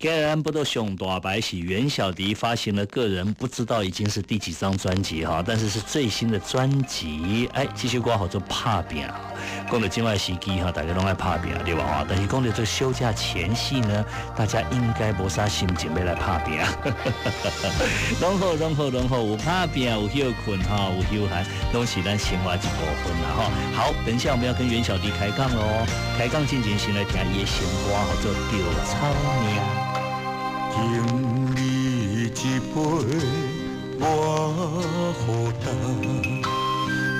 既然不都熊大白是袁小迪发行了个人不知道已经是第几张专辑哈，但是是最新的专辑。哎，这首歌叫做拍拼。讲到今晚时机哈，大家拢爱拍拼对吧？哈，但是讲到这个休假前夕呢，大家应该无啥心情要来拍拼。拢好，有拍拼，有休困哈，有休闲，拢是咱生活一部分啦哈。好，等一下我们要跟袁小迪开讲喽，开讲进前先来听伊的新歌，叫做《稻草命》。敬你一杯我予干，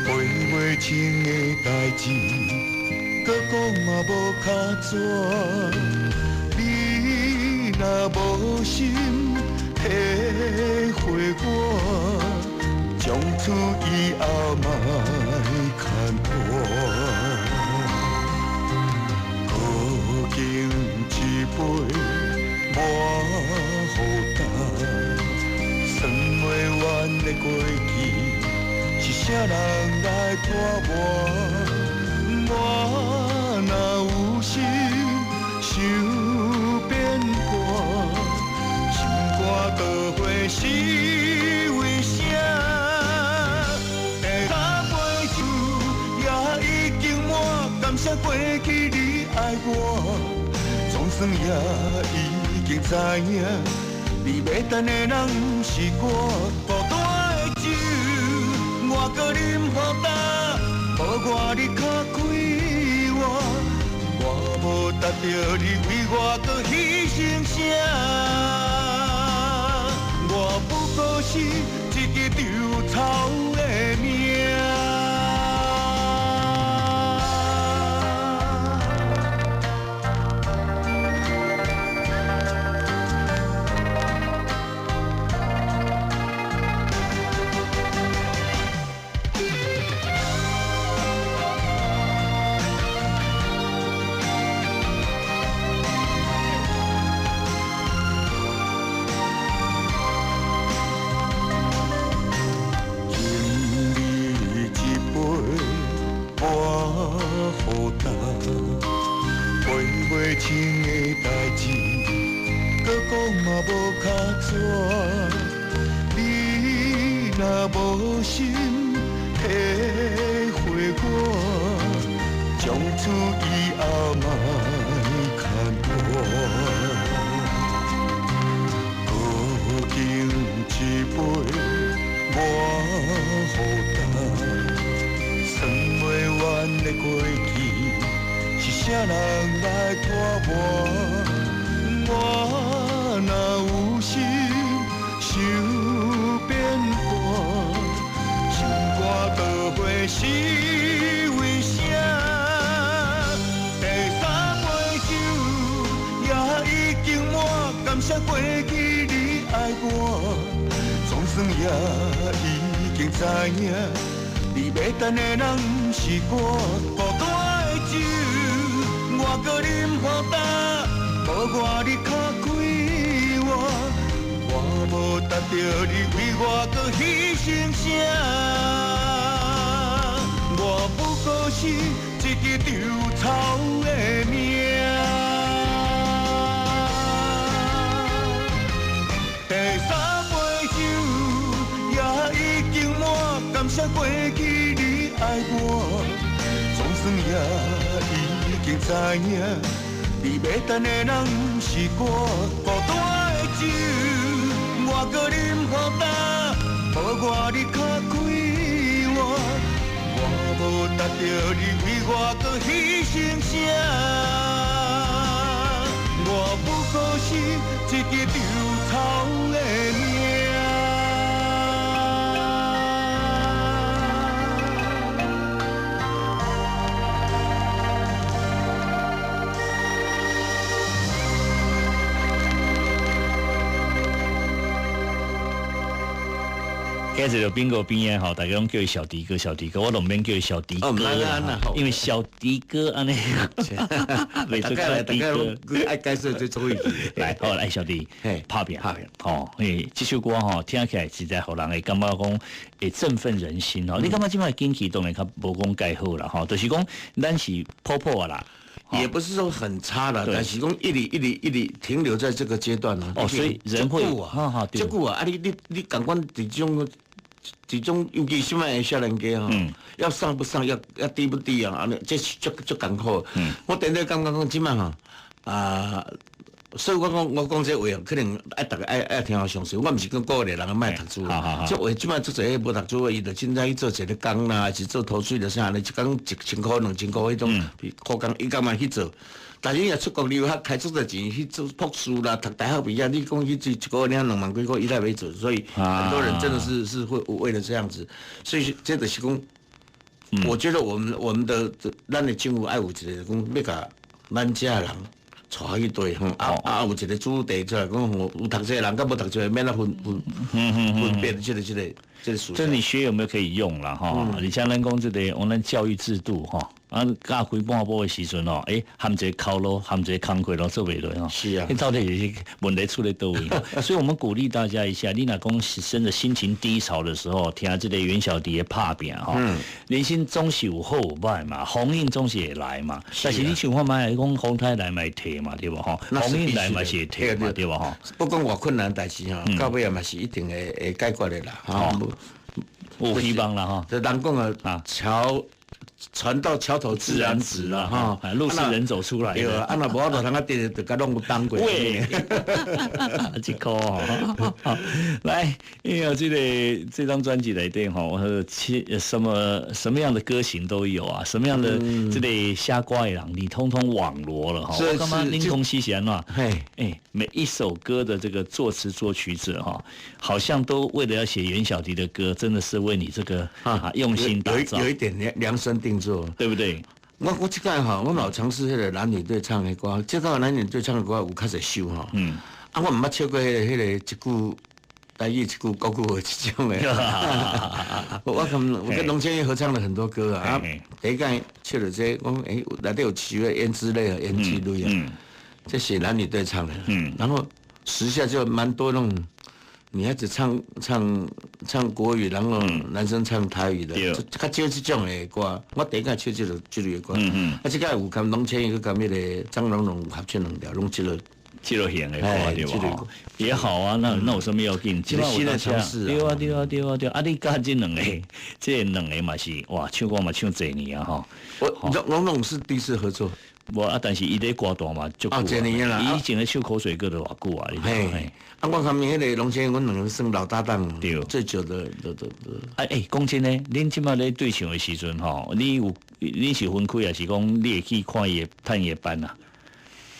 陪袂清的代志，搁讲嘛无卡纸。你若无心体会我，从此以后莫牵拖。好敬一杯。我予干，算袂完的过去，是啥人来拖磨？我若有心想变卦，心肝倒回是为啥？第三杯酒也已经满，感谢过去你爱我，总算也已经知影，你要等的人不是我，孤单的酒我搁啉予干，无我你较开我无值得你为我搁牺牲啥？我不过是一支稻草的命。情的代志，搁讲嘛无卡纸。你若无心体会我，从此以后莫牵拖。好敬一杯我予干，算袂完的过去。是啥人来拖磨？我若有心想变卦，心肝倒回是为啥？第三杯酒也已经满，感谢过去你爱我，总算也已经知影，你要等的人不是我，孤单的酒。我搁啉予干，无我你较开我无值得你为我搁牺牲啥？我不过是一支稻草的命。第三杯酒也已经满，感谢过去你爱我，总算也已经知影，你要等的人不是我，孤单的酒我搁啉予干，无我你较开我无值得你为我搁牺牲啥？我不过是一支稻草的命。今日就边个边啊？吼，大家拢叫伊小迪哥，小迪哥，我拢免叫伊小迪哥啦，因为小迪哥安尼，大家拢爱解释最中意来，好来，小迪，拍拼，吼，这首歌吼听起来实在互人会感觉讲会振奋人心吼。你感觉即摆近期当然较无讲介好啦，吼，就是讲咱是破啦。也不是说很差了，但是讲一直停留在这个阶段呢。所以人会这久啊，你感官这种尤其现在的少年家要上不上，要低不低啊？这是足艰苦。我真正感觉讲即摆所以我讲这话可能大家爱听我详细。我毋是讲鼓励人卖读书，这话即摆做侪无读书的，伊就凊彩去做一个工啦，还是做土水的啥呢？一工1000块、2000块迄种苦工，伊干嘛去做？但是伊若出国留学，开出的钱去做博士啦、读大学毕业，你讲去一个月2万几块，伊来没做，所以很多人真的是会为了这样子，所以这就是讲，我觉得我们的咱的政府爱有一个讲要甲咱遮人。带去对，有一个主题出来讲，有读册的人，甲无读册的免得分辨这个事实。这你学有没有可以用了哈？你像咱讲这个我们教育制度哈，教开半部的时阵哦，含一个考咯，含一个工课咯，做袂落哦。是啊，你到底是问题出在倒位？所以我们鼓励大家一下，你若讲真的心情低潮的时候，听这个袁小弟的拍拼哈，人生总是有好有歹嘛，鸿运总是会来嘛。但是你想看卖讲风台来嘛退嘛，对吧？哈，鸿运来嘛是会退嘛，对吧？哈，不管偌困难的代志哈，到尾也嘛是一定会解决的啦。哈，有希望啦哈。这人讲啊，船到桥头自然直了哈，路是人走出来的。对啊，若无法度通就甲弄有当过。喂，一颗哈，来，因为这张专辑内底哈，什么样的歌型都有啊，什么样的这类瞎瓜的人，你通通网罗了哈。我刚刚拎空西贤嘛，每一首歌的这个作词作曲者哈，好像都为了要写袁小迪的歌，真的是为你这个用心打造，有一点量身定做，对不对？我这个哈，我老尝试迄个男女对唱的歌，这个男女对唱的歌有较侪首哈。我唔捌唱过迄个一句台语一句国语的这种的。我跟龙千玉合唱了很多歌啊。第一届唱了这，我内底有几个胭脂泪啊、胭脂泪啊，这写男女对唱的。然后时下就蛮多那种。女孩子唱国语，然后男生唱台语的，较少这种的歌。我第一届唱这类的歌，这个有跟龙千玉跟迄个张荣荣合唱两条，拢这类型的歌对吧？也好啊，那有什么要紧？这个新的尝试啊，对啊！你加这两个嘛是哇，唱歌嘛唱侪年啊哈。荣荣是第一次合作。但是伊咧歌大嘛，足久啊！伊以前咧唱口水歌都偌久啊！我看面迄个龙千，阮两个算老搭档，对，最久的。讲真呢，恁即马咧对唱的时阵吼，你是分开还是讲你会去看伊探伊班啊？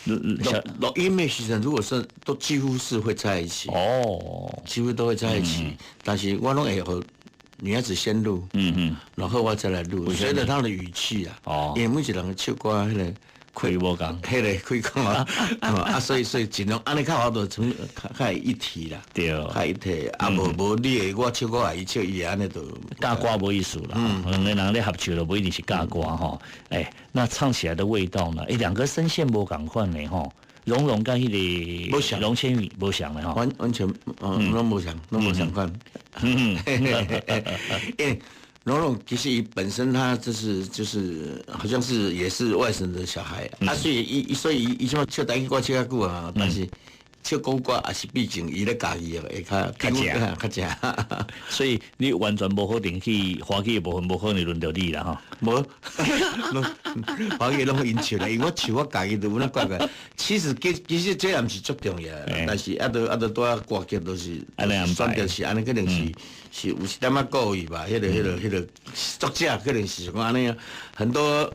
录音的时阵，如果是都几乎是会在一起，几乎都会在一起。但是我拢会和女孩子先录，然后我再来录，随着她的语气啊，因为每一人唱歌迄个。开无讲，迄个可以讲啊，所以尽量安尼较好，就成较一体啦，对，较一体。无你的我唱歌，伊唱伊安尼就尬歌无意思啦。两个人咧合唱了，不一定是尬歌哈。那唱起来的味道呢？两个声线无共款的哈。荣荣跟迄个龙千羽无像的哈，完全拢无像款。荣荣其实本身他就是好像是也是外省的小孩所以伊什么唱台语歌唱较久啊，但是唱国语歌也是毕竟伊咧家己会较正。所以你完全无可能去华语的部分，无可能轮到你啦哈。无，华语拢因唱啦，因为我唱我家己就有那怪怪。其实这也毋是足重要，但是都多歌曲都是选择是安尼，可能是有一点仔故意吧。迄个作者可能是讲安尼，很多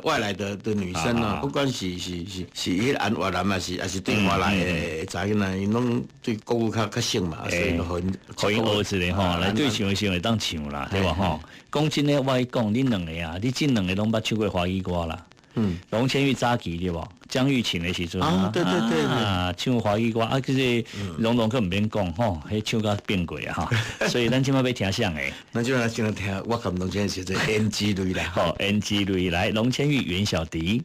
外来的女生啊，不管是迄安越南还是对外来的查囡仔，因拢对国语较省嘛，所以互因学一个吼，来对唱的时候会当唱啦，对吧吼？讲真诶，我讲恁两个啊，你这两个拢捌唱过华语歌啦。龙千玉早期对不？江玉琴的时阵对，唱华语歌就是龙龙可唔免讲吼，迄唱到变过啊哈，所以咱今麦要听啥诶？咱就来先来听，我跟龙千玉写做 NG 类啦，好 NG 类来，龙千玉袁小迪。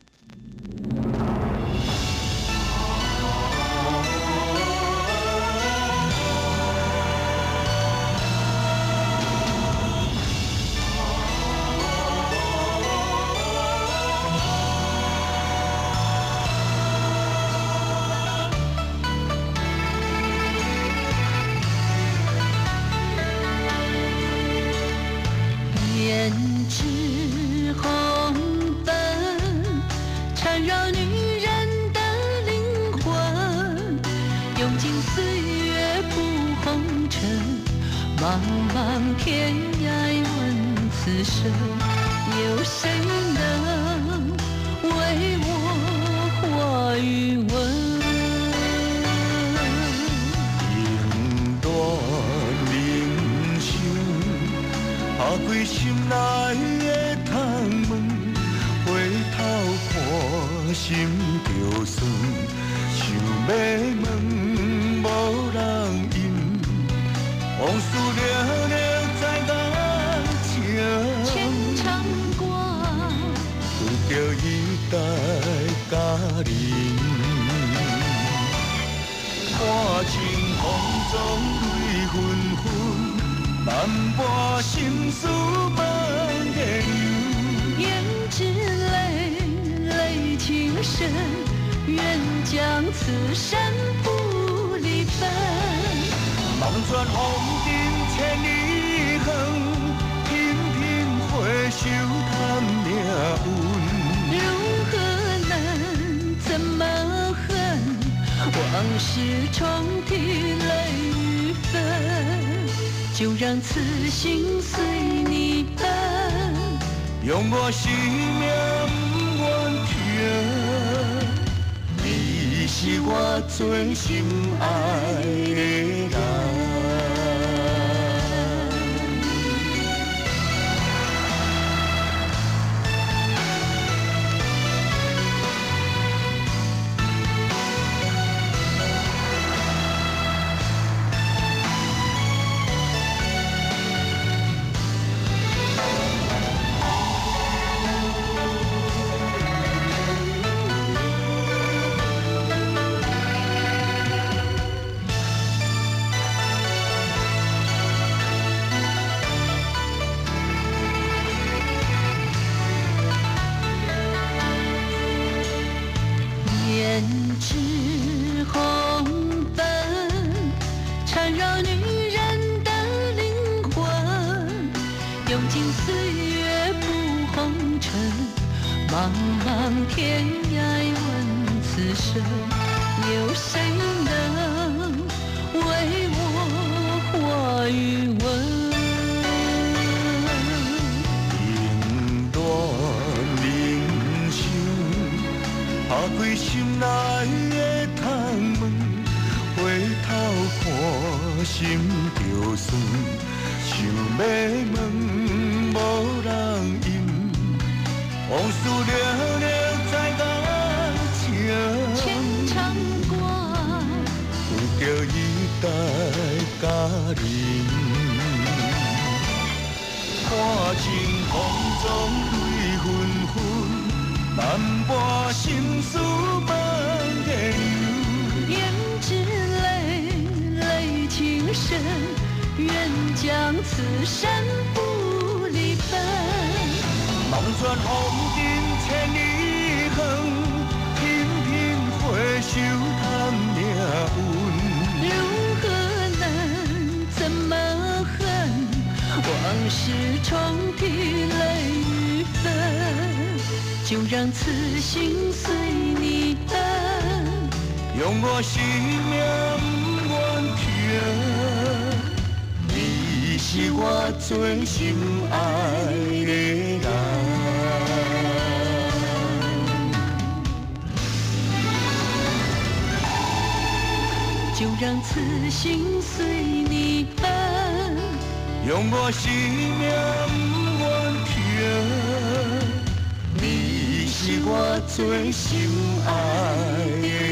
用尽岁月不红尘，茫茫天涯问此生，有谁能为我化云纹？影断人生，打开心内的窗门，回头看心就酸，想要问无人应，往事了了在眼前，牵肠挂，有着一代佳人。看清风中泪纷纷，漫波心事问个由。胭脂泪，泪情深，愿将此生不离分。望穿风尘千里远，频频回首叹命运。如何能怎么恨？往事重提泪与分，就让此心随你奔。用我生命不愿停，你是我最心爱的人。胭脂红粉缠绕女人的灵魂，用尽岁月不红尘，茫茫天涯问此生，有谁能为我化云纹？影断人生，打开心内的窗门，回头看心就酸，想要问无人应，往事了了在眼前，牵肠挂，有着一代佳人。看清风中泪纷纷，漫波心事问个由。胭脂泪，泪情深，愿将此生不离分。望穿风尘千里远，频频回首叹命运。如何能怎么恨？往事重提泪与分，就让此心随你奔。用我生命不愿停，你是我最心爱的人。就让此心随你奔。用我生命不愿停，你是我最心爱的人。